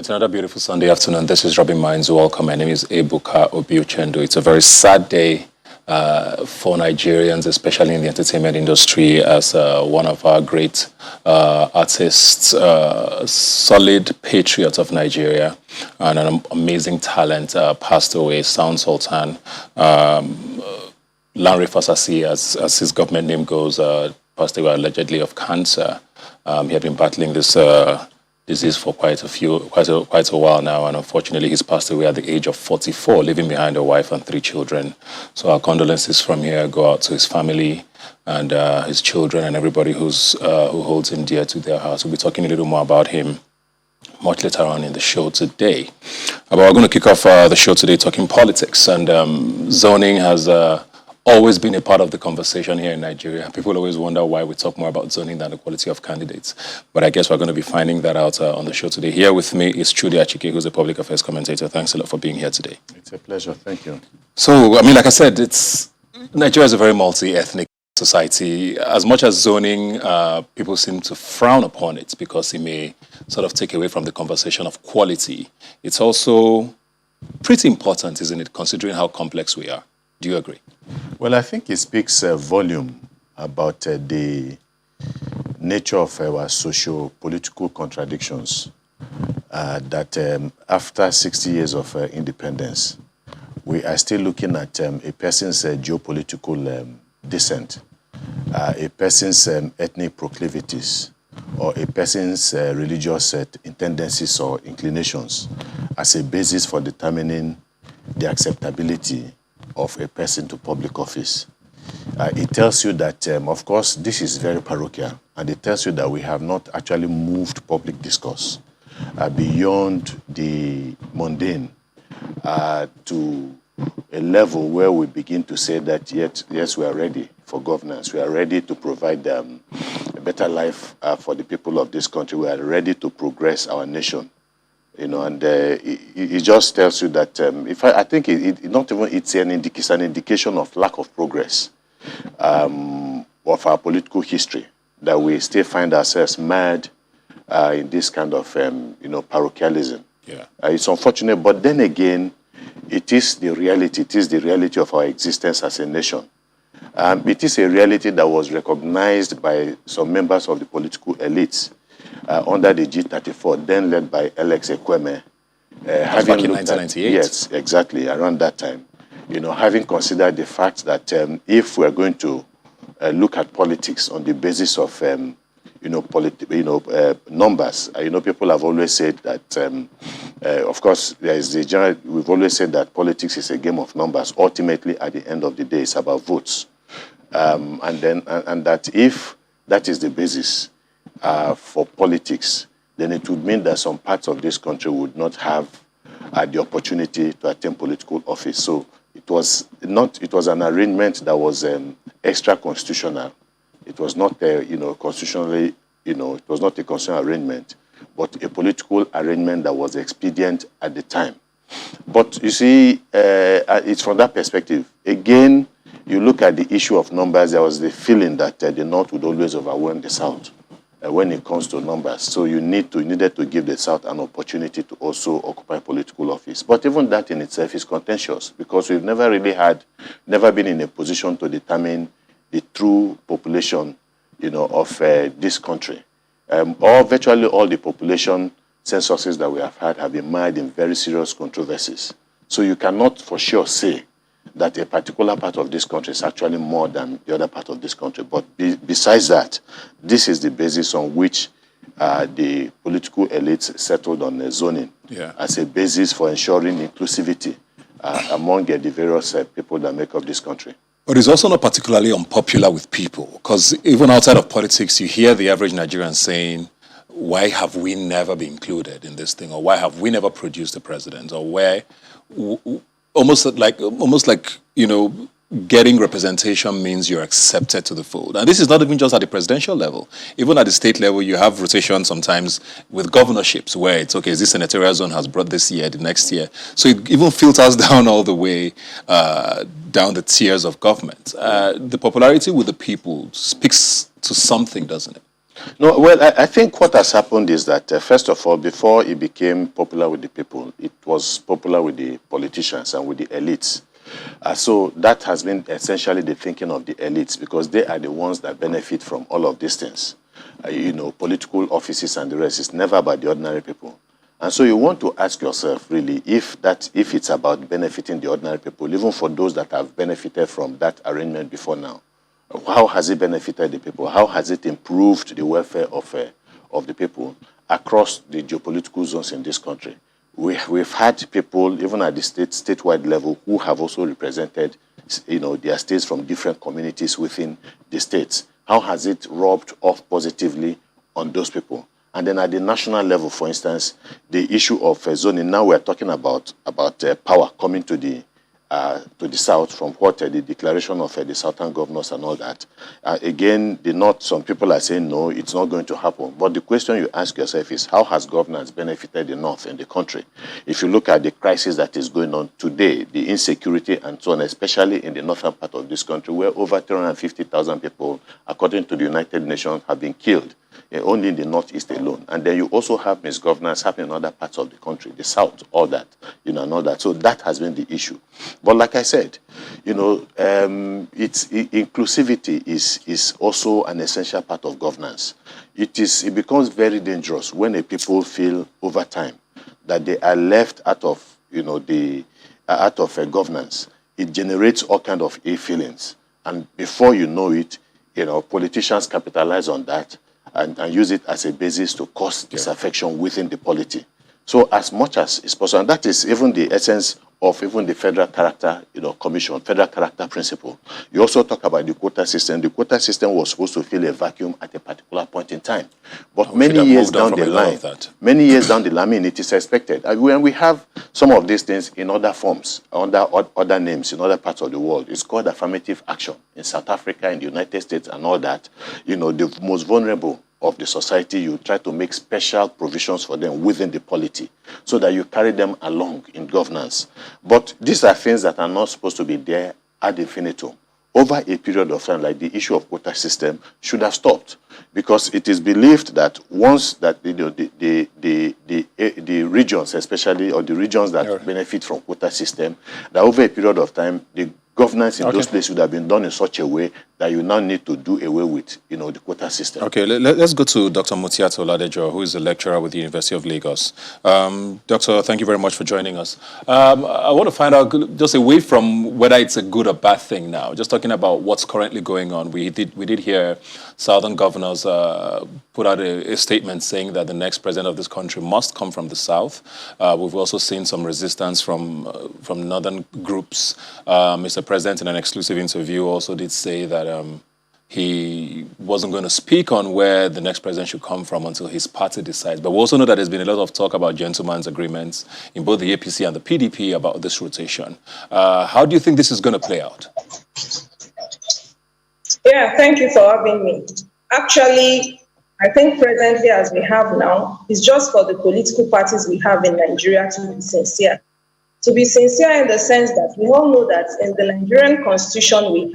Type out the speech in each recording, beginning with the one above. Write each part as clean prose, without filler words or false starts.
It's another beautiful Sunday afternoon. This is Rubbin Minds. Welcome. My name is Ebuka Obiuchendo. It's a very sad day for Nigerians, especially in the entertainment industry, as one of our great artists, solid patriot of Nigeria, and an amazing talent passed away, Sultan. Lanre Fasasi, as his government name goes, passed away allegedly of cancer. He had been battling this disease for quite a while now, and unfortunately he's passed away at the age of 44, leaving behind a wife and 3 children. So our condolences from here go out to his family and his children and everybody who holds him dear to their hearts. We'll be talking a little more about him much later on in the show today. But we're going to kick off the show today talking politics, and zoning has always been a part of the conversation here in Nigeria. People always wonder why we talk more about zoning than the quality of candidates. But I guess we're going to be finding that out on the show today. Here with me is Trudy Achike, who's a public affairs commentator. Thanks a lot for being here today. It's a pleasure. Thank you. So, I mean, like I said, Nigeria is a very multi-ethnic society. As much as zoning, people seem to frown upon it because it may sort of take away from the conversation of quality. It's also pretty important, isn't it, considering how complex we are? Do you agree? Well, I think it speaks volume about the nature of our socio-political contradictions, that after 60 years of independence, we are still looking at a person's geopolitical descent, a person's ethnic proclivities, or a person's religious tendencies or inclinations as a basis for determining the acceptability of a person to public office. It tells you that, of course, this is very parochial, and it tells you that we have not actually moved public discourse beyond the mundane to a level where we begin to say that, yes, we are ready for governance. We are ready to provide a better life for the people of this country. We are ready to progress our nation. You know, and it just tells you that I think it's an indication of lack of progress of our political history, that we still find ourselves mad in this kind of parochialism. Yeah, it's unfortunate, but then again, it is the reality. It is the reality of our existence as a nation. It is a reality that was recognized by some members of the political elites under the G34, then led by Alex Ekweme. Back in 1998. Yes, exactly, around that time. You know, having considered the fact that if we're going to look at politics on the basis of, numbers, people have always said that, of course, we've always said that politics is a game of numbers. Ultimately, at the end of the day, it's about votes. And that if that is the basis for politics, then it would mean that some parts of this country would not have the opportunity to attain political office. So it was an arrangement that was extra constitutional. It was not constitutionally, it was not a constitutional arrangement, but a political arrangement that was expedient at the time. But you see, it's from that perspective. Again, you look at the issue of numbers, there was the feeling that the North would always overwhelm the South when it comes to numbers. So you needed to give the South an opportunity to also occupy political office. But even that in itself is contentious, because we've never been in a position to determine the true population, of this country. Virtually all the population censuses that we have had have been mired in very serious controversies. So you cannot for sure say that a particular part of this country is actually more than the other part of this country. But besides that, this is the basis on which the political elites settled on zoning as a basis for ensuring inclusivity among the various people that make up this country. But it's also not particularly unpopular with people, because even outside of politics, you hear the average Nigerian saying, why have we never been included in this thing? Or why have we never produced a president? Or where... Almost like getting representation means you're accepted to the fold. And this is not even just at the presidential level. Even at the state level, you have rotation sometimes with governorships where it's, okay, this senatorial zone has brought this year, the next year. So it even filters down all the way down the tiers of government. The popularity with the people speaks to something, doesn't it? No, well, I think what has happened is that, first of all, before it became popular with the people, it was popular with the politicians and with the elites. So that has been essentially the thinking of the elites, because they are the ones that benefit from all of these things. Political offices and the rest. It's never about the ordinary people. And so you want to ask yourself, really, if it's about benefiting the ordinary people, even for those that have benefited from that arrangement before now. How has it benefited the people? How has it improved the welfare of the people across the geopolitical zones in this country? We've had people, even at the statewide level, who have also represented, their states from different communities within the states. How has it rubbed off positively on those people? And then at the national level, for instance, the issue of zoning. Now we're talking about power coming to the south from what the declaration of the Sultan governors and all that. Again, the north, some people are saying, no, it's not going to happen. But the question you ask yourself is, how has governance benefited the north in the country? If you look at the crisis that is going on today, the insecurity and so on, especially in the northern part of this country, where over 350,000 people, according to the United Nations, have been killed. Only in the northeast alone. And then you also have misgovernance happening in other parts of the country, the south, all that, and all that. So that has been the issue. But like I said, inclusivity is also an essential part of governance. It becomes very dangerous when a people feel over time that they are left out of, a governance. It generates all kind of ill feelings. And before you know it, politicians capitalize on that and use it as a basis to cause disaffection within the polity. So as much as is possible, and that is even the essence of even the federal character, commission, federal character principle. You also talk about the quota system. The quota system was supposed to fill a vacuum at a particular point in time. But many years down the line, I mean, it is expected. When we have some of these things in other forms, under other names in other parts of the world, it's called affirmative action. In South Africa, in the United States and all that, the most vulnerable of the society, you try to make special provisions for them within the polity so that you carry them along in governance. But these are things that are not supposed to be there ad infinitum. Over a period of time, like the issue of quota system should have stopped, because it is believed that once that the regions, especially, or the regions that benefit from quota system, that over a period of time, the governance in those places would have been done in such a way that you now need to do away with, the quota system. Okay, let's go to Dr. Mutiato Ladejo, who is a lecturer with the University of Lagos. Doctor, thank you very much for joining us. I want to find out, just away from whether it's a good or bad thing now, just talking about what's currently going on. We did hear Southern governors put out a statement saying that the next president of this country must come from the South. We've also seen some resistance from northern groups. Mr. President, in an exclusive interview, also did say that he wasn't going to speak on where the next president should come from until his party decides. But we also know that there's been a lot of talk about gentlemen's agreements in both the APC and the PDP about this rotation. How do you think this is going to play out? Yeah, thank you for having me. Actually, I think presently, as we have now, it's just for the political parties we have in Nigeria to be sincere. To be sincere in the sense that we all know that in the Nigerian constitution we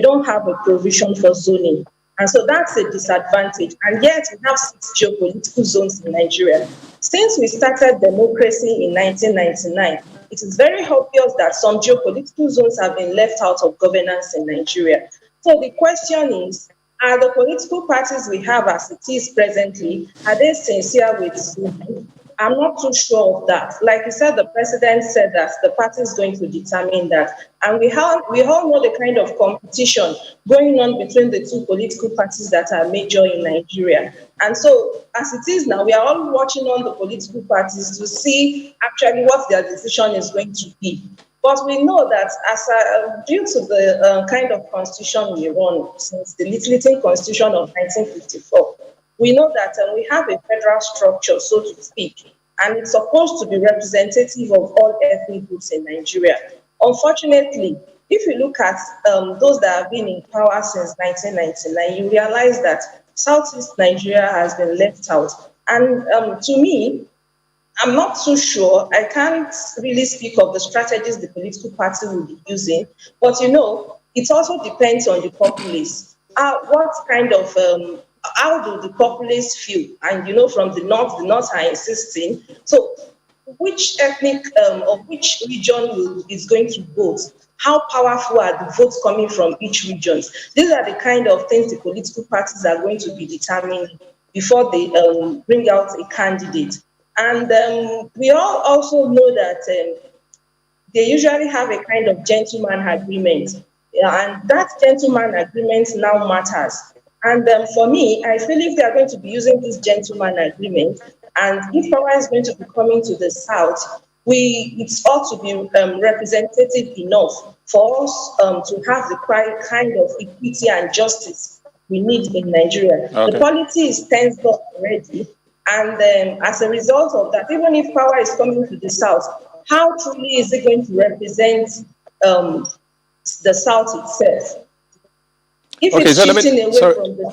don't have a provision for zoning. And so that's a disadvantage. And yet we have 6 geopolitical zones in Nigeria. Since we started democracy in 1999, it is very obvious that some geopolitical zones have been left out of governance in Nigeria. So the question is, are the political parties we have as it is presently, are they sincere with zoning? I'm not too sure of that. Like you said, the president said that the party is going to determine that. And we all know the kind of competition going on between the 2 political parties that are major in Nigeria. And so, as it is now, we are all watching on the political parties to see actually what their decision is going to be. But we know that due to the kind of constitution we run since the Little Constitution of 1954, we know that we have a federal structure, so to speak, and it's supposed to be representative of all ethnic groups in Nigeria. Unfortunately, if you look at those that have been in power since 1999, you realize that Southeast Nigeria has been left out. And to me, I'm not too sure. I can't really speak of the strategies the political party will be using, but it also depends on the populace. What kind of how do the populace feel? And from the north are insisting. So which ethnic or which region is going to vote? How powerful are the votes coming from each region? These are the kind of things the political parties are going to be determining before they bring out a candidate. And we all also know that they usually have a kind of gentleman agreement. Yeah, and that gentleman agreement now matters. And for me, I feel if they are going to be using this gentleman agreement, and if power is going to be coming to the South, it's ought to be representative enough for us to have the kind of equity and justice we need in Nigeria. The Okay. polity is tensed up already. And as a result of that, even if power is coming to the South, how truly is it going to represent um, the South itself? If Okay, it's so let me, shifting away sorry, from the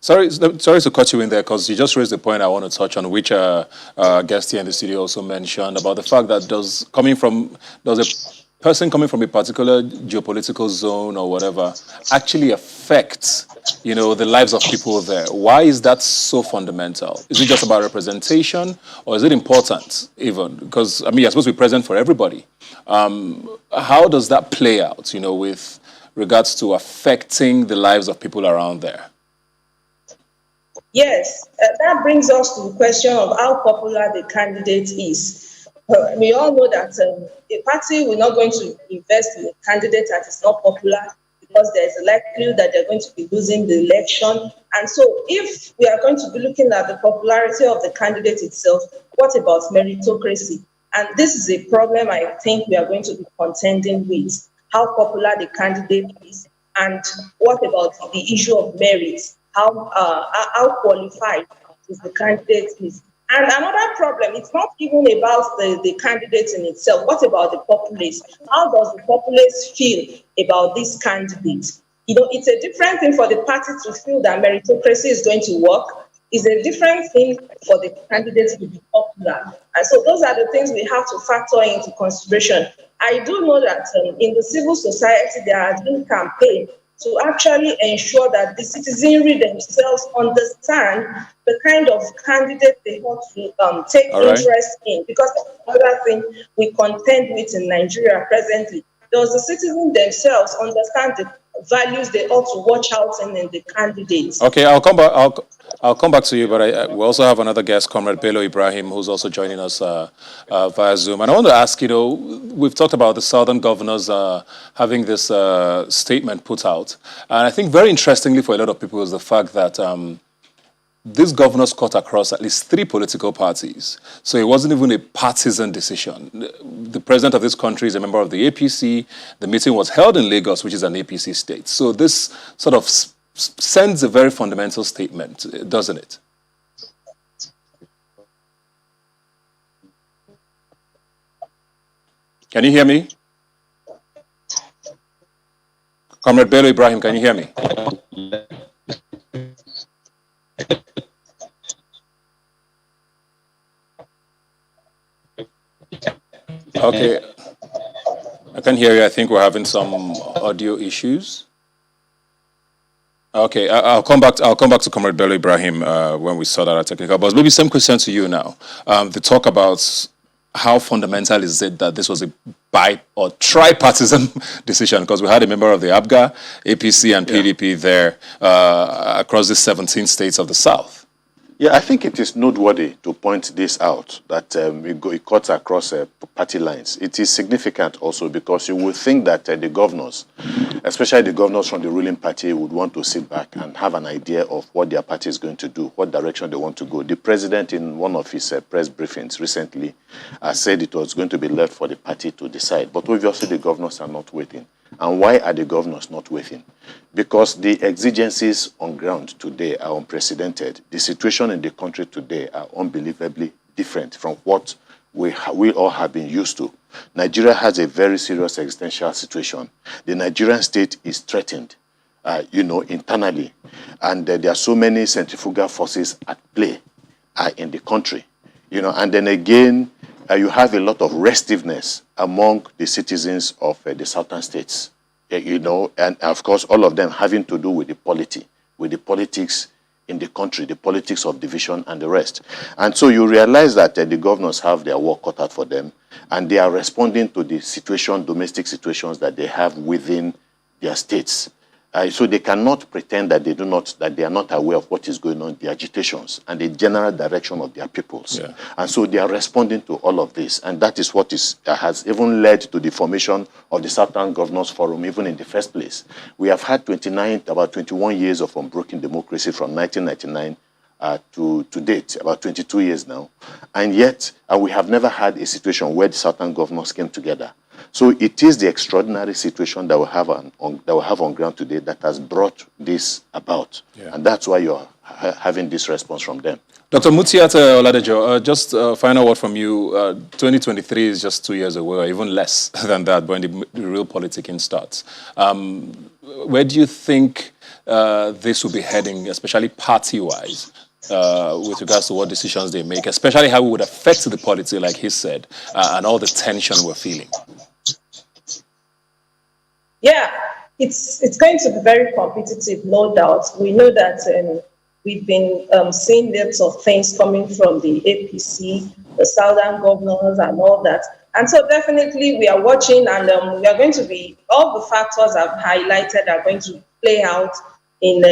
South. sorry to cut you in there because you just raised the point I want to touch on, which guest here in the studio also mentioned about the fact that does a person coming from a particular geopolitical zone or whatever actually affect, the lives of people there? Why is that so fundamental? Is it just about representation, or is it important even? Because you're supposed to be present for everybody. How does that play out? With regards to affecting the lives of people around there. Yes, that brings us to the question of how popular the candidate is. We all know that a party will not going to invest in a candidate that is not popular because there's a likelihood that they're going to be losing the election. And so if we are going to be looking at the popularity of the candidate itself, what about meritocracy? And this is a problem I think we are going to be contending with, how popular the candidate is, and what about the issue of merit, how qualified is the candidate is. And another problem, it's not even about the candidate in itself. What about the populace? How does the populace feel about this candidate? It's a different thing for the party to feel that meritocracy is going to work. It's a different thing for the candidate to be popular. And so those are the things we have to factor into consideration. I do know that in the civil society, there has been campaign to actually ensure that the citizenry themselves understand the kind of candidate they want to take All right. interest in. Because another thing we contend with in Nigeria presently, does the citizens themselves understand the values they ought to watch out in the candidates? Okay, I'll come back. I'll come back to you, but we also have another guest, Comrade Bello Ibrahim, who's also joining us via Zoom. And I want to ask, we've talked about the Southern governors having this statement put out. And I think very interestingly for a lot of people is the fact that these governors cut across at least 3 political parties. So it wasn't even a partisan decision. The president of this country is a member of the APC. The meeting was held in Lagos, which is an APC state. So this sort of sends a very fundamental statement, doesn't it? Can you hear me? Comrade Bello Ibrahim, can you hear me? Okay, I can hear you. I think we're having some audio issues. Okay, I'll come back. I'll come back to Comrade Bello Ibrahim when we sort out our technical. But maybe same question to you now. The talk about how fundamental is it that this was a or tripartisan decision, because we had a member of the ABGA, APC, and PDP there across the 17 states of the South. Yeah, I think it is noteworthy to point this out, that it cuts across party lines. It is significant also because you would think that the governors, especially the governors from the ruling party, would want to sit back and have an idea of what their party is going to do, what direction they want to go. The president, in one of his press briefings recently, said it was going to be left for the party to decide. But obviously the governors are not waiting. And why are the governors not waiting? Because the exigencies on ground today are unprecedented. The situation in the country today are unbelievably different from what we all have been used to. Nigeria has a very serious existential situation. The Nigerian state is threatened, internally. And there are so many centrifugal forces at play in the country. And then again, you have a lot of restiveness among the citizens of the southern states, and of course, all of them having to do with the polity, with the politics in the country, the politics of division and the rest. And so you realize that the governors have their work cut out for them, and they are responding to the domestic situations that they have within their states. So they cannot pretend that they are not aware of what is going on, the agitations and the general direction of their peoples. Yeah. And so they are responding to all of this. And that is what has even led to the formation of the Sultan Governors Forum, even in the first place. We have had about 21 years of unbroken democracy from 1999 to date, about 22 years now. And yet, we have never had a situation where the Sultan governors came together. So it is the extraordinary situation that we have on ground today that has brought this about. Yeah. And that's why you're having this response from them. Dr. Mutiat Oladejo, just a final word from you. 2023 is just 2 years away, or even less than that, when the real politicking starts. Where do you think this will be heading, especially party-wise, with regards to what decisions they make, especially how it would affect the polity, like he said, and all the tension we're feeling? Yeah, it's going to be very competitive, no doubt. We know that we've been seeing lots of things coming from the APC, the Southern governors and all that. And so definitely we are watching, and we are going to be, all the factors I've highlighted are going to play out and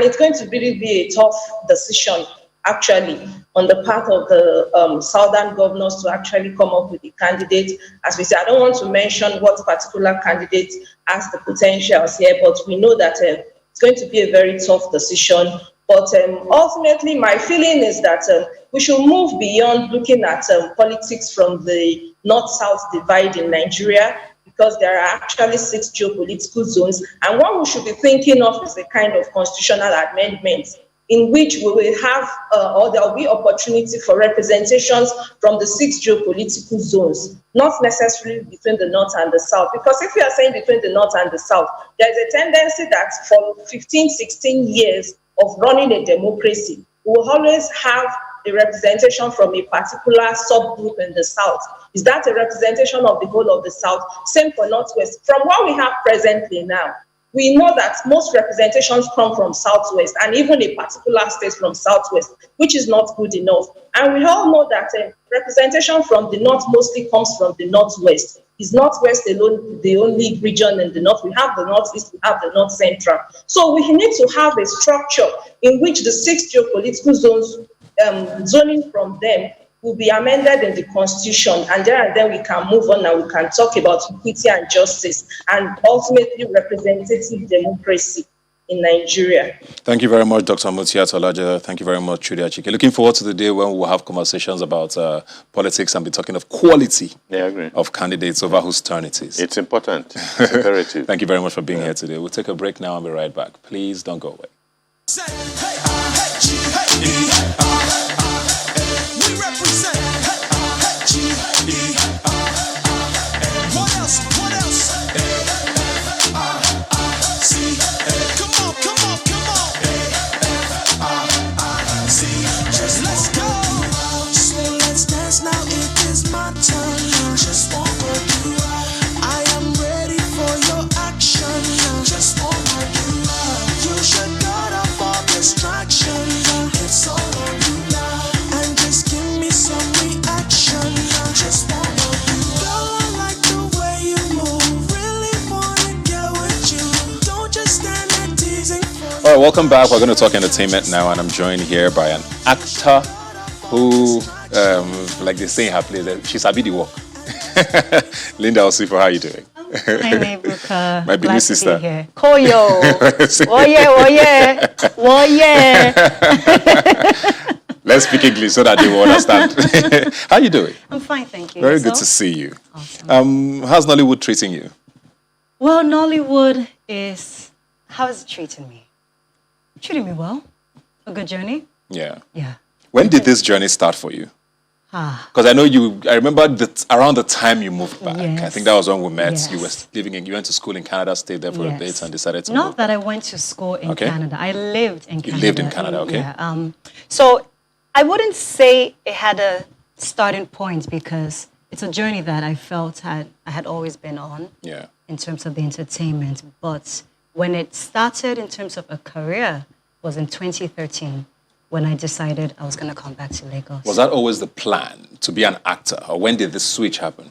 it's going to really be a tough decision, actually, on the part of the Southern governors to actually come up with the candidate. As we say, I don't want to mention what particular candidate has the potentials here, but we know that it's going to be a very tough decision. But ultimately, my feeling is that we should move beyond looking at politics from the North-South divide in Nigeria, because there are actually 6 geopolitical zones. And what we should be thinking of is a kind of constitutional amendment in which we will have, or there will be opportunity for representations from the 6 geopolitical zones, not necessarily between the North and the South. Because if you are saying between the North and the South, there's a tendency that for 15, 16 years of running a democracy, we will always have a representation from a particular subgroup in the South. Is that a representation of the whole of the South? Same for Northwest. From what we have presently now, we know that most representations come from Southwest, and even a particular state from Southwest, which is not good enough. And we all know that representation from the North mostly comes from the Northwest. Is Northwest alone the only region in the North? We have the Northeast, we have the North Central. So we need to have a structure in which the 6 geopolitical zones, zoning from them, will be amended in the Constitution, and then we can move on and we can talk about equity and justice and ultimately representative democracy in Nigeria. Thank you very much, Dr. Mutiat Oladejo. Thank you very much, Trudy Achike. Looking forward to the day when we'll have conversations about politics and be talking of quality of candidates over whose turn it is. It's important. It's imperative. Thank you very much for being here today. We'll take a break now and be right back. Please don't go away. All right, welcome back. We're going to talk entertainment now, and I'm joined here by an actor who, like they say in her play, she's happy to work. Linda Osifo, how are you doing? Hi, Buka. My big sister. Here. Koyo. Woye. Let's speak English so that they will understand. How are you doing? I'm fine, thank you. Very good to see you. Awesome. How's Nollywood treating you? Well, Nollywood is, how is it treating me? Treating me well. A good journey. Yeah. Yeah. When did this journey start for you? Because I know I remember that around the time you moved back. Yes. I think that was when we met. Yes. You went to school in Canada, stayed there for a bit and decided to Not move. that I went to school in Canada. I lived in Canada. You lived in Canada, okay. Yeah. So I wouldn't say it had a starting point, because it's a journey that I felt I had always been on in terms of the entertainment. But when it started in terms of a career, was in 2013 when I decided I was going to come back to Lagos. Was that always the plan, to be an actor? Or when did the switch happen?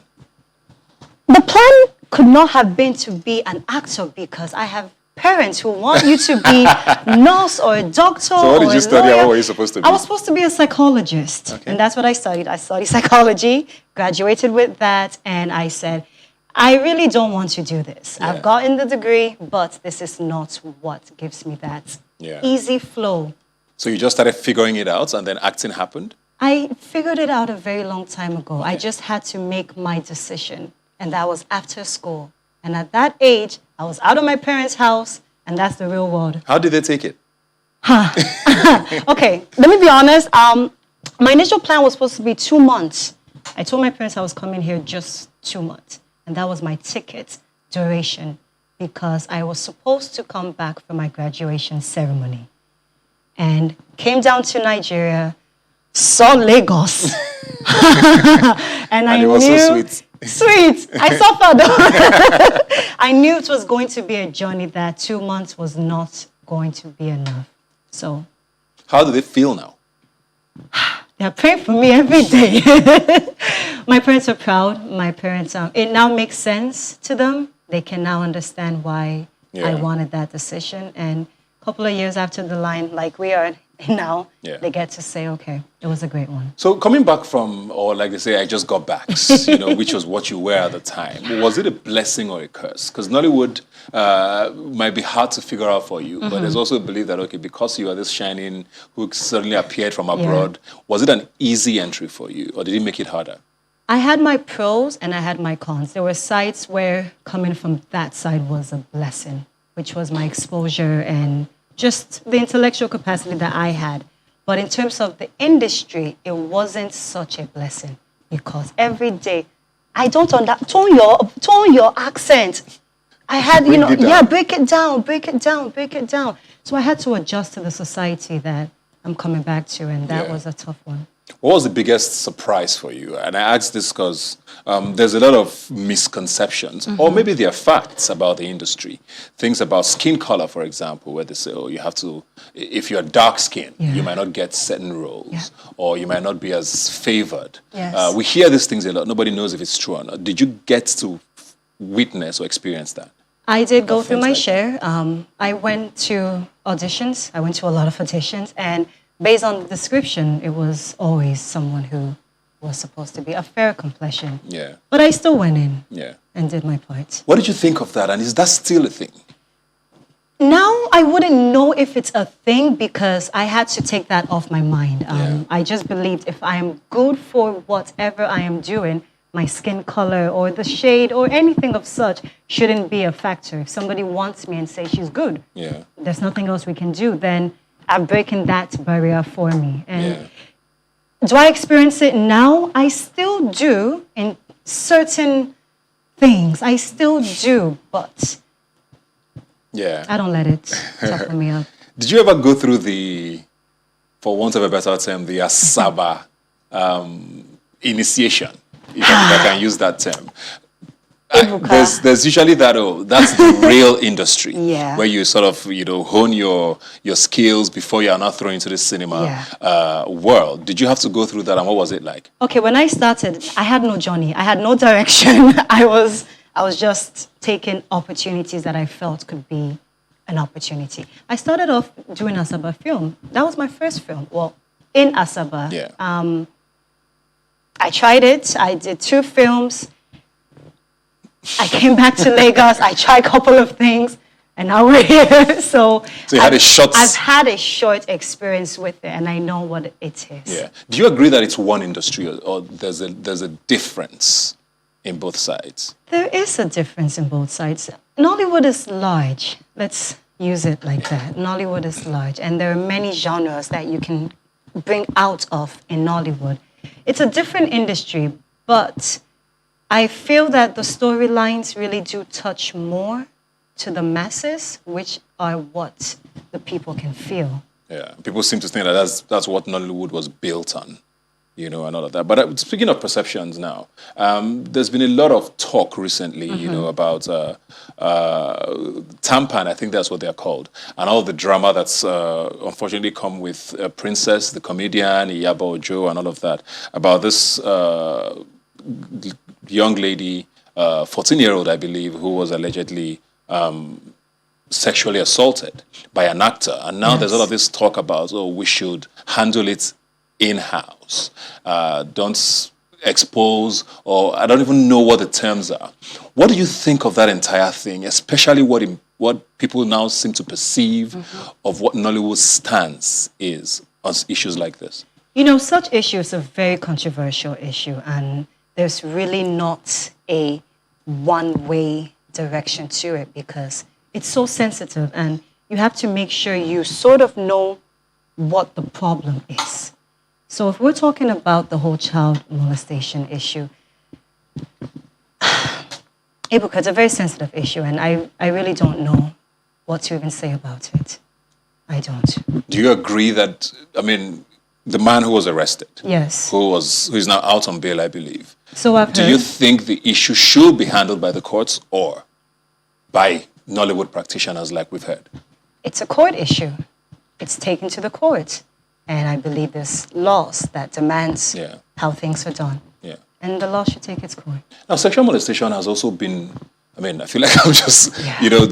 The plan could not have been to be an actor because I have parents who want you to be a nurse or a doctor. So what did you study? What were you supposed to be? I was supposed to be a psychologist. Okay. And that's what I studied. I studied psychology, graduated with that, and I said, I really don't want to do this. Yeah. I've gotten the degree, but this is not what gives me that easy flow. So you just started figuring it out and then acting happened? I figured it out a very long time ago. I just had to make my decision, and that was after school. And at that age, I was out of my parents' house, and that's the real world. How did they take it? Okay, let me be honest. My initial plan was supposed to be 2 months. I told my parents I was coming here just 2 months, and that was my ticket duration because I was supposed to come back for my graduation ceremony. And came down to Nigeria, saw Lagos, and I it was knew, so sweet. Sweet. I suffered. I knew it was going to be a journey that 2 months was not going to be enough. So, how do they feel now? they're praying for me every day. My parents are proud. My parents, it now makes sense to them. They can now understand why I wanted that decision. And a couple of years after the line, like we are now, they get to say, okay, it was a great one. So coming back from, or like they say, I just got back, which was what you were at the time. Was it a blessing or a curse? Because Nollywood might be hard to figure out for you, but there's also a belief that, okay, because you are this shining who suddenly appeared from abroad, was it an easy entry for you, or did it make it harder? I had my pros and I had my cons. There were sides where coming from that side was a blessing, which was my exposure and just the intellectual capacity that I had. But in terms of the industry, it wasn't such a blessing because every day, I don't understand, tone your accent. I had, break it down. So I had to adjust to the society that I'm coming back to, and that was a tough one. What was the biggest surprise for you? And I ask this because there's a lot of misconceptions, or maybe there are facts about the industry. Things about skin color, for example, where they say, oh, you have to, if you're dark skinned, you might not get certain roles, or you might not be as favored. Yes. We hear these things a lot. Nobody knows if it's true or not. Did you get to witness or experience that? I did go through my share. I went to auditions. I went to a lot of auditions, and based on the description, it was always someone who was supposed to be a fair complexion. Yeah. But I still went in Yeah. and did my part. What did you think of that? And is that still a thing? Now, I wouldn't know if it's a thing because I had to take that off my mind. I just believed if I am good for whatever I am doing, my skin color or the shade or anything of such shouldn't be a factor. If somebody wants me and says she's good, there's nothing else we can do, then I'm breaking that barrier for me. And do I experience it now? I still do in certain things. I still do, but I don't let it toughen me up. Did you ever go through the, for want of a better term, the Asaba initiation, if I can use that term? There's usually that, that's the real industry, where you sort of, hone your skills before you are not thrown into the cinema world. Did you have to go through that, and what was it like? Okay, when I started, I had no journey. I had no direction. I was just taking opportunities that I felt could be an opportunity. I started off doing Asaba film. That was my first film. Well, in Asaba. I tried it. I did 2 films. I came back to Lagos. I tried a couple of things, and now we're here. So you had I've had a short experience with it, and I know what it is. Yeah. Do you agree that it's one industry, or there's a difference in both sides? There is a difference in both sides. Nollywood is large. Let's use it like that. Nollywood is large, and there are many genres that you can bring out of in Nollywood. It's a different industry, but I feel that the storylines really do touch more to the masses, which are what the people can feel. Yeah, people seem to think that that's what Nollywood was built on. and all of that. But speaking of perceptions now, there's been a lot of talk recently, about Tampan, I think that's what they're called, and all the drama that's unfortunately come with Princess, the comedian, Iyabo Ojo, and all of that, about this young lady, 14-year-old, I believe, who was allegedly sexually assaulted by an actor. And now there's all of this talk about, we should handle it in-house. Don't expose, or I don't even know what the terms are. What do you think of that entire thing, especially what people now seem to perceive of what Nollywood's stance is on issues like this? Such issues are a very controversial issue, and there's really not a one-way direction to it because it's so sensitive, and you have to make sure you sort of know what the problem is. So if we're talking about the whole child molestation issue, Ebuka, it's a very sensitive issue, and I really don't know what to even say about it. I don't. Do you agree that, the man who was arrested, yes, who is now out on bail, I believe. So I've heard. Do you think the issue should be handled by the courts or by Nollywood practitioners like we've heard? It's a court issue. It's taken to the court. And I believe there's laws that demands how things are done. Yeah. And the law should take its course. Now, sexual molestation has also been, I feel like I'm just,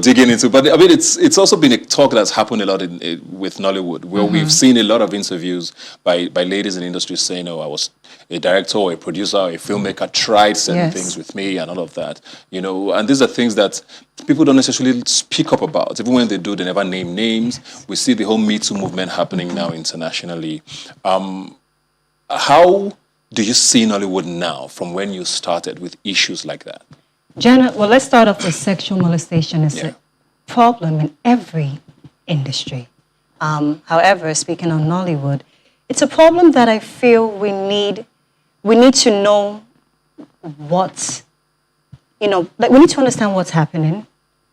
digging into, but it's also been a talk that's happened a lot with Nollywood, where we've seen a lot of interviews by ladies in the industry saying, I was a director or a producer or a filmmaker, tried certain things with me and all of that, and these are things that people don't necessarily speak up about. Even when they do, they never name names. We see the whole Me Too movement happening now internationally. How do you see Nollywood now from when you started with issues like that? Well, let's start off with sexual molestation. It's a problem in every industry. However, speaking on Nollywood, it's a problem that I feel we need to know what, we need to understand what's happening.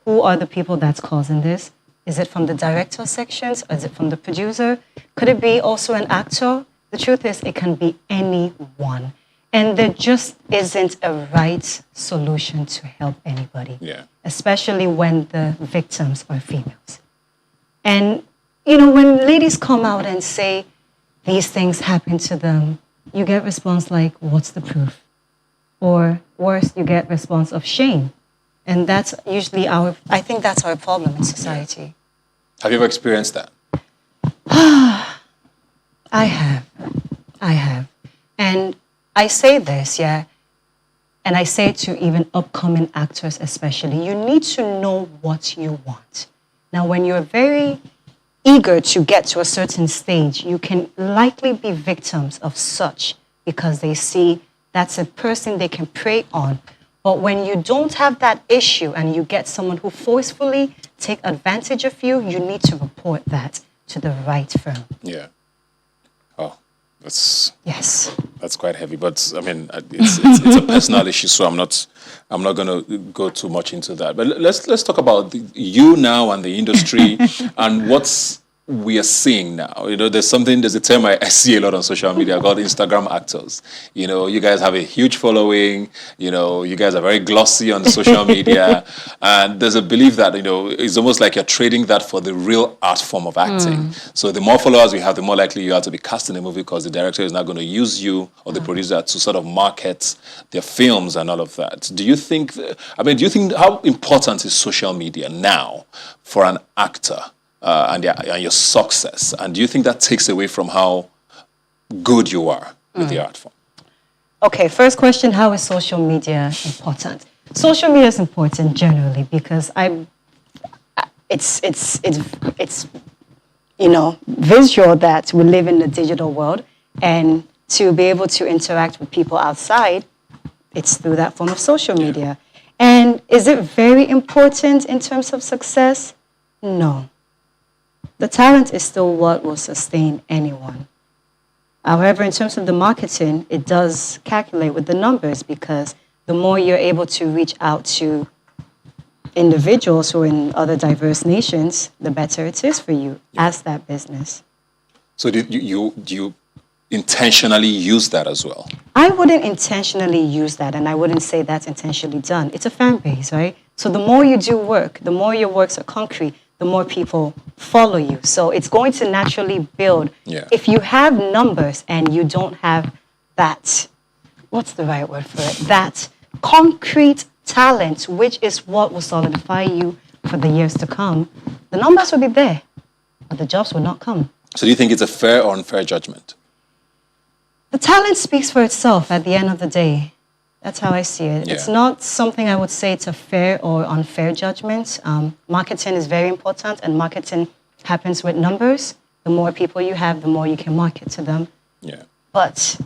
Who are the people that's causing this? Is it from the director sections? Or is it from the producer? Could it be also an actor? The truth is, it can be anyone. And there just isn't a right solution to help anybody, especially when the victims are females. And, when ladies come out and say these things happen to them, you get response like, what's the proof? Or worse, you get response of shame. And that's usually I think that's our problem in society. Have you ever experienced that? I have. And I say this, and I say it to even upcoming actors especially, you need to know what you want. Now, when you're very eager to get to a certain stage, you can likely be victims of such because they see that's a person they can prey on. But when you don't have that issue and you get someone who forcefully take advantage of you, you need to report that to the right firm. Yeah. Oh, that's quite heavy. But it's a personal issue, so I'm not going to go too much into that. But let's talk about you now and the industry and what's we are seeing now. There's a term I see a lot on social media called Instagram actors. You guys have a huge following. You guys are very glossy on social media. And there's a belief that, it's almost like you're trading that for the real art form of acting. So the more followers you have, the more likely you are to be cast in a movie because the director is not going to use you or the producer to sort of market their films and all of that. Do you think how important is social media now for an actor? And your success, and do you think that takes away from how good you are with the art form? Okay, first question: how is social media important? Social media is important generally because it's visual that we live in the digital world, and to be able to interact with people outside, it's through that form of social media. And is it very important in terms of success? No. The talent is still what will sustain anyone. However, in terms of the marketing, it does calculate with the numbers because the more you're able to reach out to individuals who are in other diverse nations, the better it is for you as that business. So do you intentionally use that as well? I wouldn't intentionally use that, and I wouldn't say that's intentionally done. It's a fan base, right? So the more you do work, the more your works are concrete, the more people follow you. So it's going to naturally build. Yeah. If you have numbers and you don't have that, what's the right word for it? That concrete talent, which is what will solidify you for the years to come, the numbers will be there, but the jobs will not come. So do you think it's a fair or unfair judgment? The talent speaks for itself at the end of the day. That's how I see it. Yeah. It's not something I would say it's a fair or unfair judgment. Marketing is very important, and marketing happens with numbers. The more people you have, the more you can market to them. Yeah. But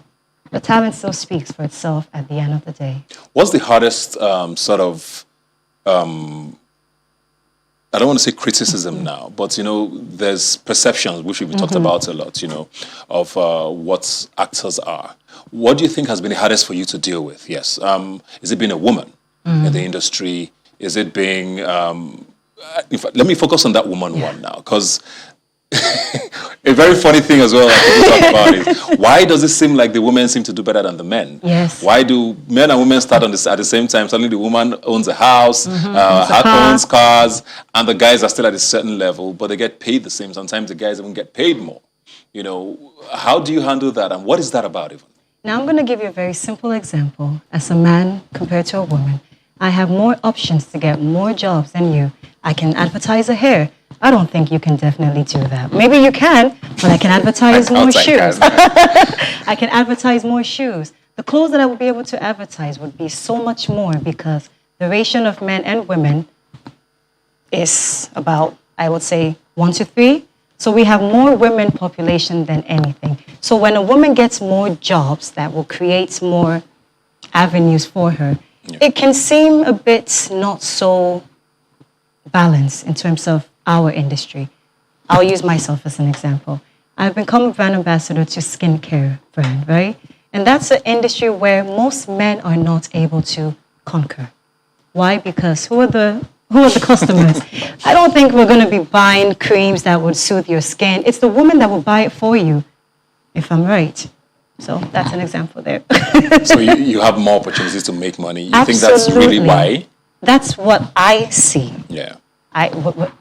the talent still speaks for itself at the end of the day. What's the hardest I don't want to say criticism now, but, there's perceptions, which we've talked about a lot, of what actors are. What do you think has been the hardest for you to deal with? Yes. Is it being a woman in the industry? Is it being... in fact, let me focus on that woman one now, because a very funny thing as well that people talk about is, why does it seem like the women seem to do better than the men? Yes. Why do men and women start at the same time? Suddenly the woman owns a house, owns cars, and the guys are still at a certain level, but they get paid the same. Sometimes the guys even get paid more. How do you handle that, and what is that about even? Now I'm going to give you a very simple example. As a man compared to a woman, I have more options to get more jobs than you. I can advertise a hair. I don't think you can definitely do that. Maybe you can, but I can advertise more shoes. I can advertise more shoes. The clothes that I would be able to advertise would be so much more, because the ratio of men and women is about, I would say, 1 to 3. So we have more women population than anything. So when a woman gets more jobs that will create more avenues for her, it can seem a bit not so balanced in terms of our industry. I'll use myself as an example. I've become a brand ambassador to skincare brand, right? And that's an industry where most men are not able to conquer. Why? Because who are the customers? I don't think we're going to be buying creams that would soothe your skin. It's the woman that will buy it for you, if I'm right. So that's an example there. So you have more opportunities to make money. You Absolutely. think that's really why? That's what I see. Yeah.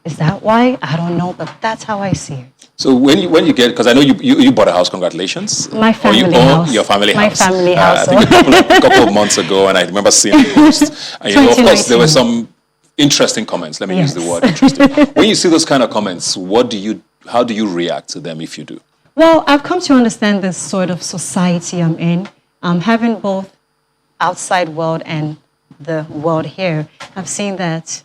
Is that why? I don't know, but that's how I see it. So when you get, because I know you bought a house, congratulations. My family or you house. Own your family My house. family house. I think a couple of months ago, and I remember seeing the post. And of course, there were some interesting comments. Let me use the word interesting. When you see those kind of comments, how do you react to them if you do? Well, I've come to understand this sort of society I'm in. Having both outside world and the world here, I've seen that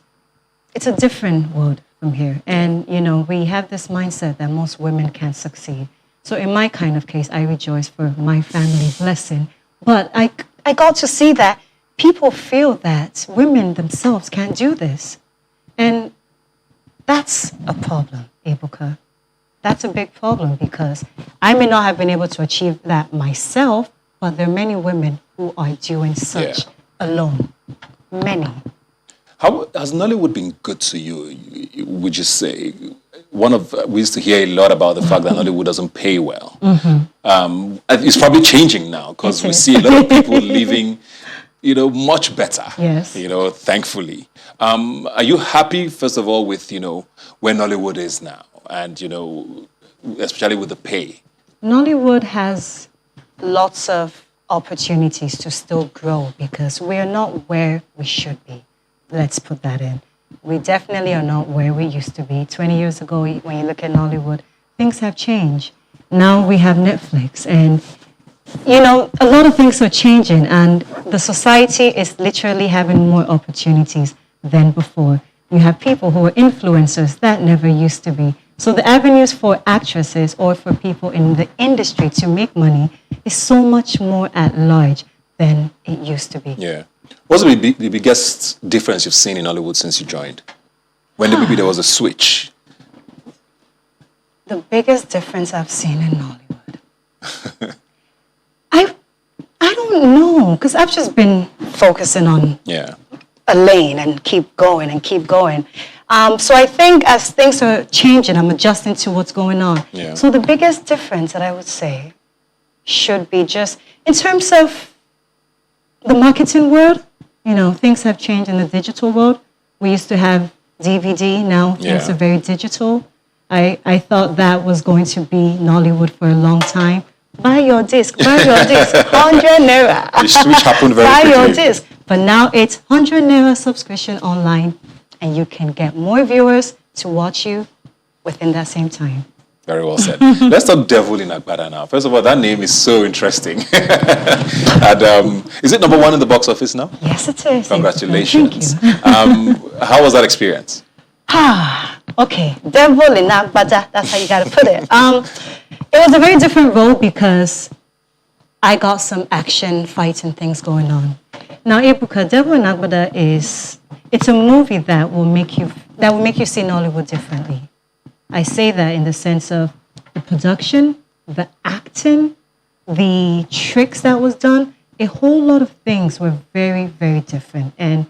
it's a different world from here. And, we have this mindset that most women can't succeed. So in my kind of case, I rejoice for my family blessing. But I got to see that people feel that women themselves can't do this. And that's a problem, Ebuka. That's a big problem, because I may not have been able to achieve that myself, but there are many women who are doing such alone. Many. How has Nollywood been good to you, would you say? We used to hear a lot about the fact that Nollywood doesn't pay well. It's probably changing now, because we see a lot of people living, much better. Yes. Thankfully. Are you happy, first of all, with, where Nollywood is now? And, especially with the pay? Nollywood has lots of opportunities to still grow, because we are not where we should be. Let's put that in. We definitely are not where we used to be. 20 years ago, when you look at Nollywood, things have changed. Now we have Netflix, and, a lot of things are changing, and the society is literally having more opportunities than before. You have people who are influencers that never used to be. So the avenues for actresses or for people in the industry to make money is so much more at large than it used to be. Yeah. What's the biggest difference you've seen in Hollywood since you joined? When maybe there was a switch? The biggest difference I've seen in Nollywood? I don't know, because I've just been focusing on a lane and keep going and keep going. So I think as things are changing, I'm adjusting to what's going on. Yeah. So the biggest difference that I would say should be just, in terms of the marketing world, things have changed in the digital world. We used to have DVD, now things are very digital. I thought that was going to be Nollywood for a long time. Buy your disc, 100 naira. Which happened very Buy quickly. your disc. But now it's 100 naira subscription online, and you can get more viewers to watch you within that same time. Very well said. Let's talk Devil in Agbada now. First of all, that name is so interesting. And is it number 1 in the box office now? Yes, it is. Congratulations. Thank you. How was that experience? Okay. Devil in Agbada. That's how you got to put it. It was a very different role because I got some action, fighting things going on. Now, Ebuka, Devil in Agbada it's a movie that will make you see Nollywood differently. I say that in the sense of the production, the acting, the tricks that was done. A whole lot of things were very, very different. And,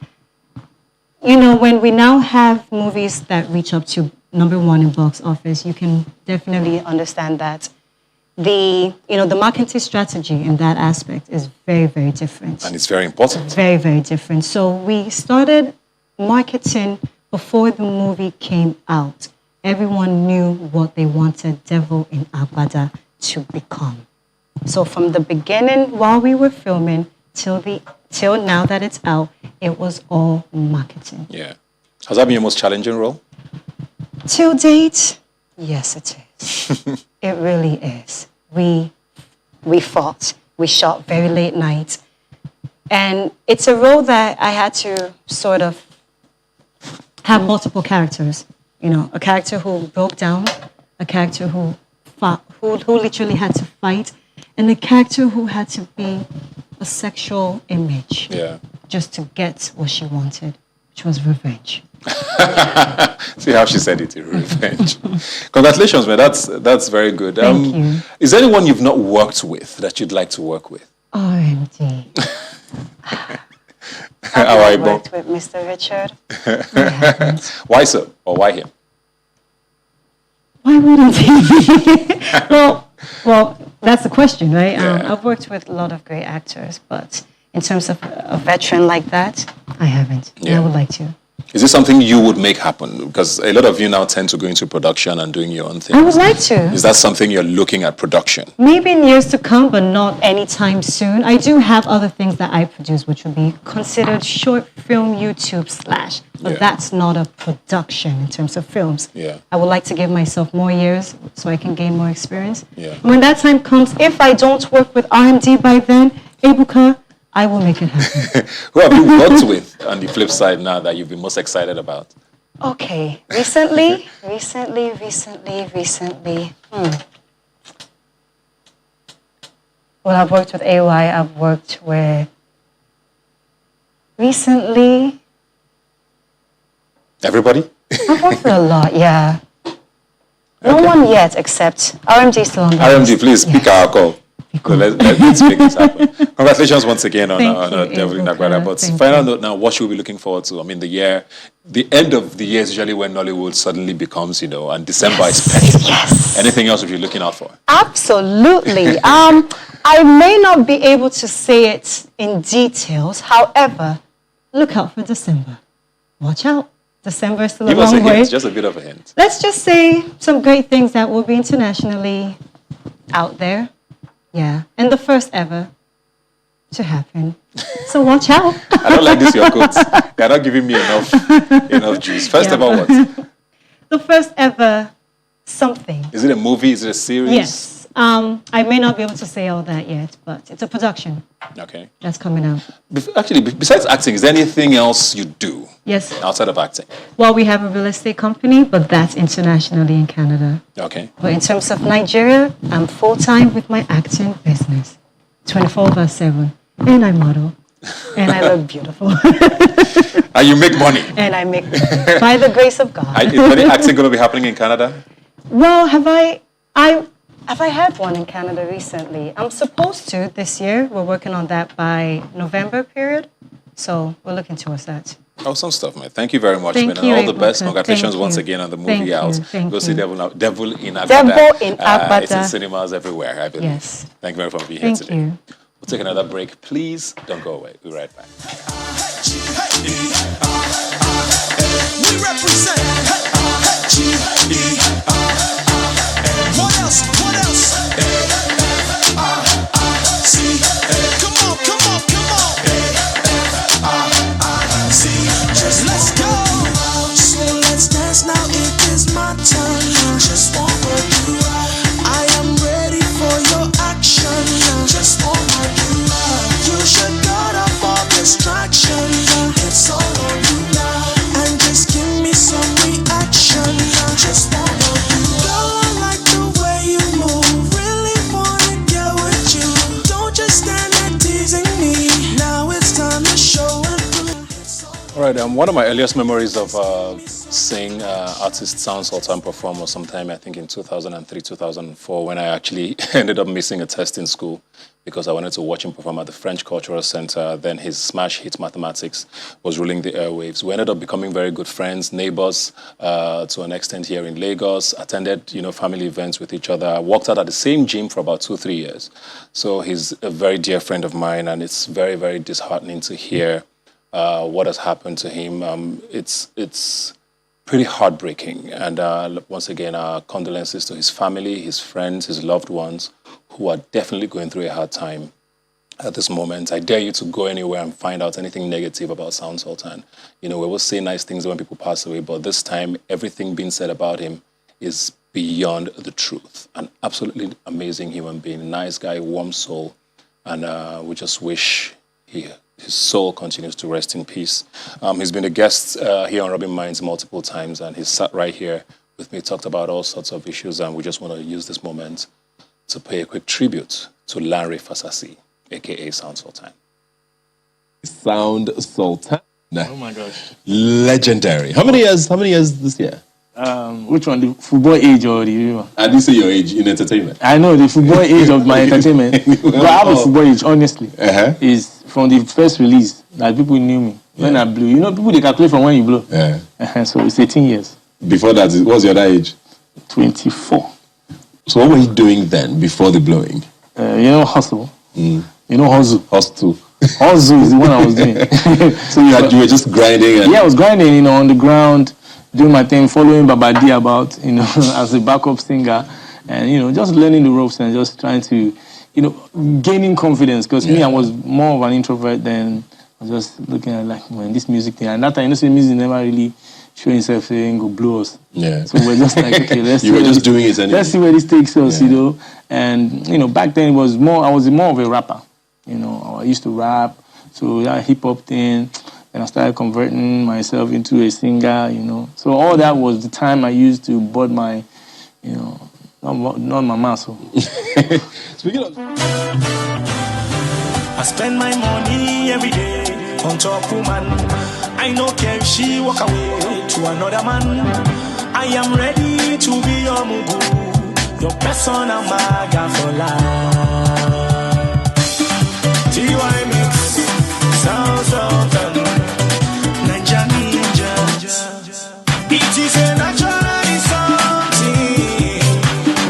when we now have movies that reach up to number 1 in box office, you can definitely understand that the marketing strategy in that aspect is very, very different. And it's very important. Very, very different. So we started marketing before the movie came out. Everyone knew what they wanted Devil in Agbada to become. So from the beginning, while we were filming, till now that it's out, it was all marketing. Yeah. Has that been your most challenging role? Till date, yes, it is. It really is. We fought. We shot very late nights. And it's a role that I had to sort of have multiple characters. A character who broke down, a character who fought, who literally had to fight, and a character who had to be a sexual image just to get what she wanted, which was revenge. See how she said it, revenge. Congratulations, man. That's very good. Thank you. Is there anyone you've not worked with that you'd like to work with? RMD. I worked with Mr. Richard. I haven't. Why so? Or why him? Why wouldn't he? well, that's the question, right? Yeah. I've worked with a lot of great actors, but in terms of a veteran like that, I haven't. Yeah. I would like to. Is this something you would make happen? Because a lot of you now tend to go into production and doing your own thing. I would like to. Is that something you're looking at, production? Maybe in years to come, but not anytime soon. I do have other things that I produce, which would be considered short film YouTube / but that's not a production in terms of films. Yeah. I would like to give myself more years so I can gain more experience. Yeah. When that time comes, if I don't work with RMD by then, Ebuka, I will make it happen. Who have you worked with on the flip side now that you've been most excited about? Okay, recently. Well, I've worked with AY, I've worked with... Recently... Everybody? I've worked with a lot, yeah. No one yet, except RMD still on the RMD, list. please, pick our call. So let's make this happen. Congratulations once again on Devil in Agbada. But final note now, what should we be looking forward to? I mean, the end of the year is usually when Nollywood suddenly becomes, and December is petty. Yes. Anything else you're looking out for? Absolutely. I may not be able to say it in details. However, look out for December. Watch out. December is still Give a us a long way. hint, just a bit of a hint. Let's just say some great things that will be internationally out there. Yeah. And the first ever to happen. So watch out. I don't like this, your quotes. They're not giving me enough juice. First ever what? The first ever something. Is it a movie? Is it a series? Yes. I may not be able to say all that yet, but it's a production. Okay. That's coming out. Actually, besides acting, is there anything else you do? Yes. Outside of acting? Well, we have a real estate company, but that's internationally in Canada. Okay. But in terms of Nigeria, I'm full-time with my acting business. 24/7. And I model. And I look beautiful. And you make money. And I make money. By the grace of God. Is any acting going to be happening in Canada? Well, have I had one in Canada recently? I'm supposed to this year. We're working on that by November period. So we're looking towards that. Awesome stuff, man. Thank you very much, Thank man. And you, all the best. Ebuka. Congratulations Thank once you. again on the Thank movie you. out. Thank Go see you. Devil in Agbada. Devil in It's in Agbada. cinemas everywhere, I believe. Yes. Thank you very much for being here Thank today. you. We'll take another break. Please don't go away. We'll be right back. We represent What else? What else? Come on, come on, come on. Just let's go. So let's dance now. It is my turn. Just want you. I am ready for your action. Just want you. You should cut off all distraction. It's all on you now. And just give me some reaction. Just want you. Girl, I like the way you move. Really wanna get with you. Don't just stand there teasing me. Now it's time to show and prove. All right. One of my earliest memories of seeing artist Sultan perform was sometime, I think, in 2003, 2004, when I actually ended up missing a test in school because I wanted to watch him perform at the French Cultural Center. Then his smash hit Mathematics was ruling the airwaves. We ended up becoming very good friends, neighbors to an extent here in Lagos, attended family events with each other, worked out at the same gym for about 2-3 years. So he's a very dear friend of mine, and it's very, very disheartening to hear what has happened to him. It's pretty heartbreaking. And once again, our condolences to his family, his friends, his loved ones, who are definitely going through a hard time at this moment. I dare you to go anywhere and find out anything negative about Sultan. We will say nice things when people pass away, but this time, everything being said about him is beyond the truth. An absolutely amazing human being, nice guy, warm soul, and we just wish his soul continues to rest in peace. He's been a guest here on Rubbin Minds multiple times, and he's sat right here with me, talked about all sorts of issues, and we just want to use this moment to pay a quick tribute to Larry Fasasi, a.k.a. Sultan. Sultan. Oh my gosh. Legendary. How many years this year? Which one? The football age or the one? I didn't say your age in entertainment. I know the football age of my entertainment. But I have a football age, honestly. Is from the first release that people knew me. When I blew. People, they calculate from when you blow. So it's 18 years. Before that, what was your other age? 24. So what were you doing then, before the blowing? Hustle. Hustle. Hustle. Hustle is the one I was doing. So you were just grinding? Yeah, I was grinding, on the ground, doing my thing, following Babadi about, as a backup singer, and, just learning the ropes and just trying to, gaining confidence. Because me, I was more of an introvert than I was just looking at, this music thing. And that time, music never really show himself saying, go blow us. Yeah. So we're just like, okay, let's you were just doing it anyway. Let's see where this takes us, And, back then I was more of a rapper. I used to rap, so that hip-hop thing. Then I started converting myself into a singer, So all that was the time I used to bud my, not my muscle. Speaking of... I spend my money every day on top woman. I no care if she walk away to another man. I am ready to be your mugu, your persona maga for life. TY mix, Sultan, Ninja Ninja. It is a natural something.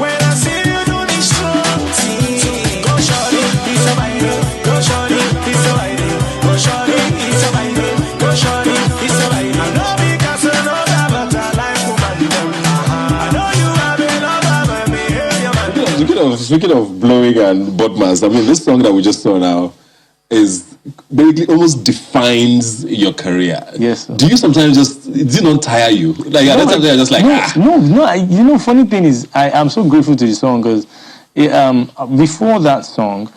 When I see you do this strong thing, go shorty, it's a vibe. Go shorty, it's a vibe. Go shorty, it's a vibe. Go shorty, it's a vibe. I know because I know that, but I like woman. I know you have a love of me. Speaking of blowing and Bodmans, this song that we just saw now is basically almost defines your career. Yes. Sir. Do you sometimes does it not tire you? Like at that time you're just like, No. Funny thing is, I'm so grateful to the song because before that song,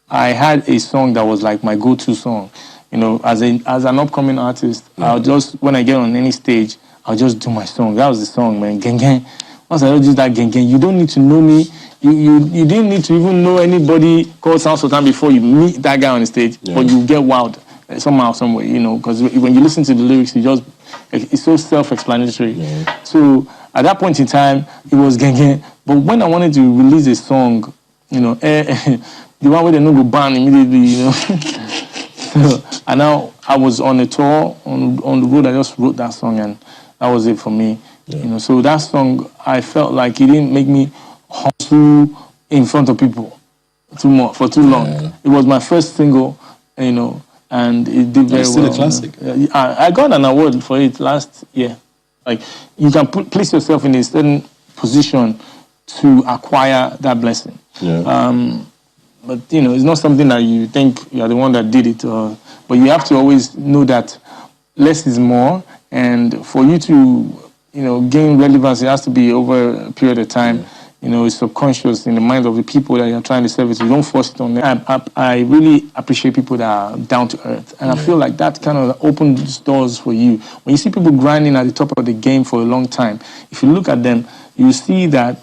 I had a song that was like my go-to song. As an upcoming artist, I'll just, when I get on any stage, I'll just do my song. That was the song, man. Gang gang. Once I do that gang gang, you don't need to know me. You didn't need to even know anybody called Sultan before you meet that guy on the stage, but you get wild somehow, somewhere, because when you listen to the lyrics, it's so self-explanatory. Yeah. So at that point in time, it was gang gang. But when I wanted to release a song, the one where they no go ban immediately, So, and now I was on a tour on the road. I just wrote that song, and that was it for me. Yeah. You know, so that song, I felt like it didn't make me hustle in front of people for too long. It was my first single, you know, and it did very well. It's still a classic. I got an award for it last year. Like, you can place yourself in a certain position to acquire that blessing. Yeah. But, you know, it's not something that you think you're the one that did it. But you have to always know that less is more. And for you to, you know, gain relevance, it has to be over a period of time. You know, it's subconscious in the minds of the people that you're trying to service. You don't force it on them. I really appreciate people that are down to earth. And I feel like that kind of opens doors for you. When you see people grinding at the top of the game for a long time, if you look at them, you see that,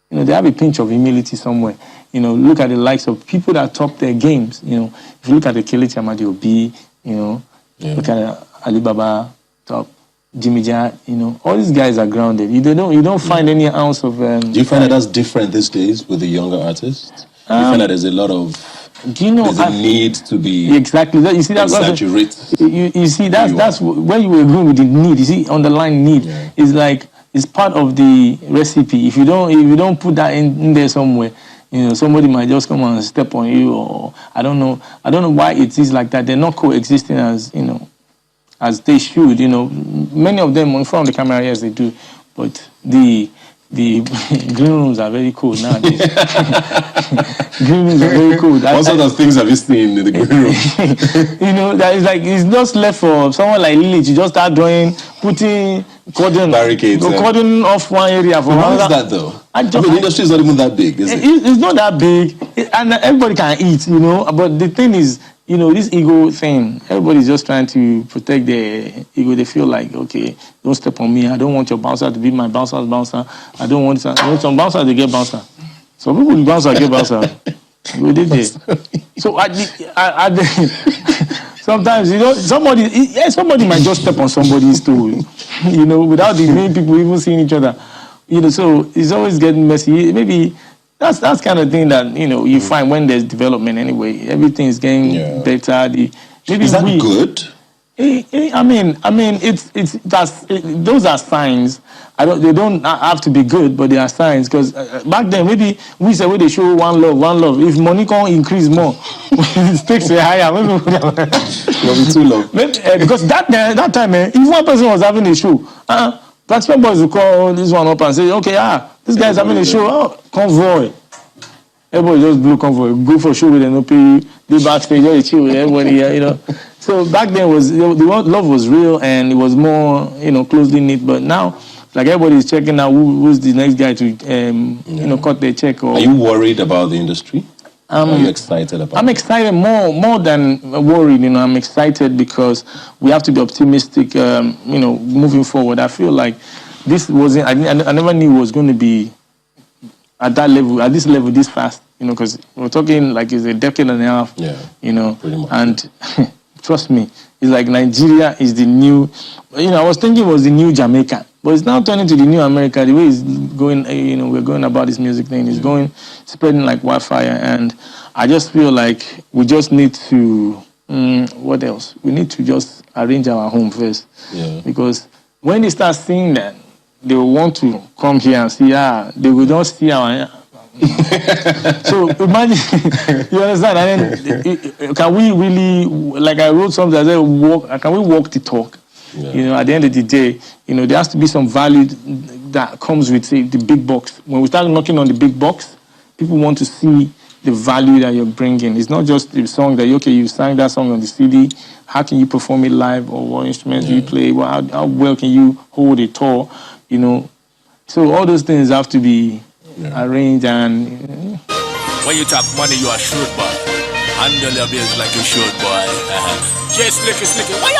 you know, they have a pinch of humility somewhere. You know, look at the likes of people that top their games. You know, if you look at the Kelechi Amadi Obi, you know, look at Alibaba, top, Jimmy Jad, you know, all these guys are grounded. You don't find any ounce of. Do you find that that's different these days with the younger artists? Do you find that there's a lot of. Do you know? There's a need to be. Exactly. You see that. You see that's where you agree with the need. You see, underlying need is like it's part of the recipe. If you don't put that in there somewhere, you know, somebody might just come and step on you, or I don't know why it is like that. They're not coexisting as, you know, as they should. You know, many of them in front of the camera, yes, they do, but the green rooms are very cool nowadays. Green rooms are very cool. What sort of things have you seen in the green room? You know, that is like, it's just left for someone like Lily to just start putting cordon barricades, cordon off one area for another. How is that though? I mean, the industry is not even that big, is it? It's not that big, and everybody can eat, you know. But the thing is, you know, this ego thing, everybody's just trying to protect their ego. They feel like, okay, don't step on me. I don't want your bouncer to be my bouncer's bouncer. I don't want some bouncer to get bouncer. Some people bouncer get bouncer. We did this. So sometimes, you know, somebody might just step on somebody's toe, you know, without the main people even seeing each other. You know, so it's always getting messy. Maybe that's kind of thing that, you know, you find when there's development anyway. Everything is getting better. Is that good? I mean, those are signs. They don't have to be good, but they are signs. Because back then, maybe we said when they show one love. If money can increase more, it takes a higher. Maybe it'll be too low. Because that time, if one person was having a show, Blacksman boys will call this one up and say, okay, this guy's having a show. Convoy. Everybody just blew convoy. Go for a show with an OP. Do backstage, just chill with everybody, you know. So back then, the love was real and it was more, you know, closely knit. But now, like, everybody's checking out who's the next guy to, you know, cut their check. Or, are you worried about the industry? Are you excited about it? I'm excited more than worried. You know, I'm excited because we have to be optimistic, you know, moving forward. I feel like this wasn't, I never knew it was going to be at that level, at this level, this fast, you know, because we're talking like it's a decade and a half, you know, pretty much. And trust me, it's like Nigeria is the new, you know, I was thinking it was the new Jamaica, but it's now turning to the new America. The way it's going, you know, we're going about this music thing, it's going, spreading like wildfire. And I just feel like we just need to, what else? We need to just arrange our home first. Yeah. Because when they start seeing that, they will want to come here and see, they will not see our... So imagine, you understand? And then, can we really, like I wrote something that said, can we walk the talk? Yeah. You know, at the end of the day, you know, there has to be some value that comes with, say, the big box. When we start knocking on the big box, people want to see the value that you're bringing. It's not just the song that, okay, you sang that song on the CD. How can you perform it live, or what instruments do you play? Well, how well can you hold a tour? You know, so all those things have to be arranged and. When you talk money, you are shrewd, boy. Handle your bills like you should, boy. Just slicky, why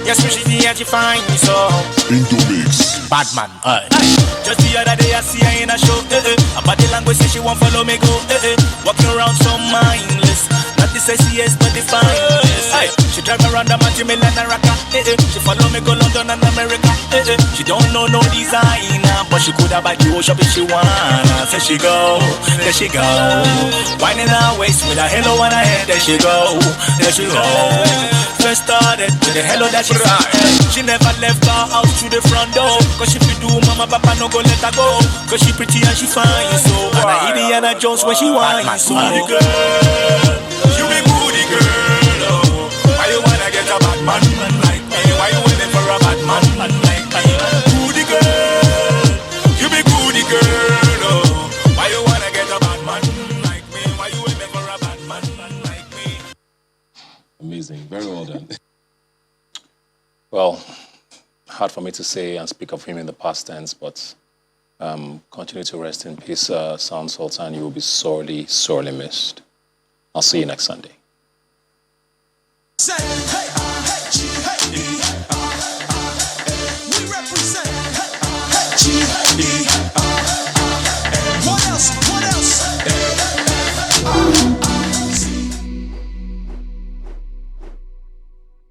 yes, we should be fine, so. Into mix. Badman, just the other day I see her in a show, A body language say she won't follow me go, Walking around so mindless. Not the sexiest, but the finest. She drive around the Million and Raka, She follow me go London and America, She don't know no designer, but she could have buy the whole shop if she wanna. So she go, there she go, winding her waist with a halo on her head. There she go, there she go. First started with the hello that she said. She never left her house through the front door, cause she do mama papa no go let her go, cause she pretty and she fine. So and I Indiana Jones when she whine. So goody girl, you be goody girl, oh. Why you wanna get a bad man like me? Why you waiting for a bad man like me? Goody girl, you be goody girl, oh. Why you wanna get a bad man like me? Why you waiting for a bad man like me? Amazing. Very well done. Well, hard for me to say and speak of him in the past tense, but continue to rest in peace, Sound Sultan. You will be sorely, sorely missed. I'll see you next Sunday. Say, hey.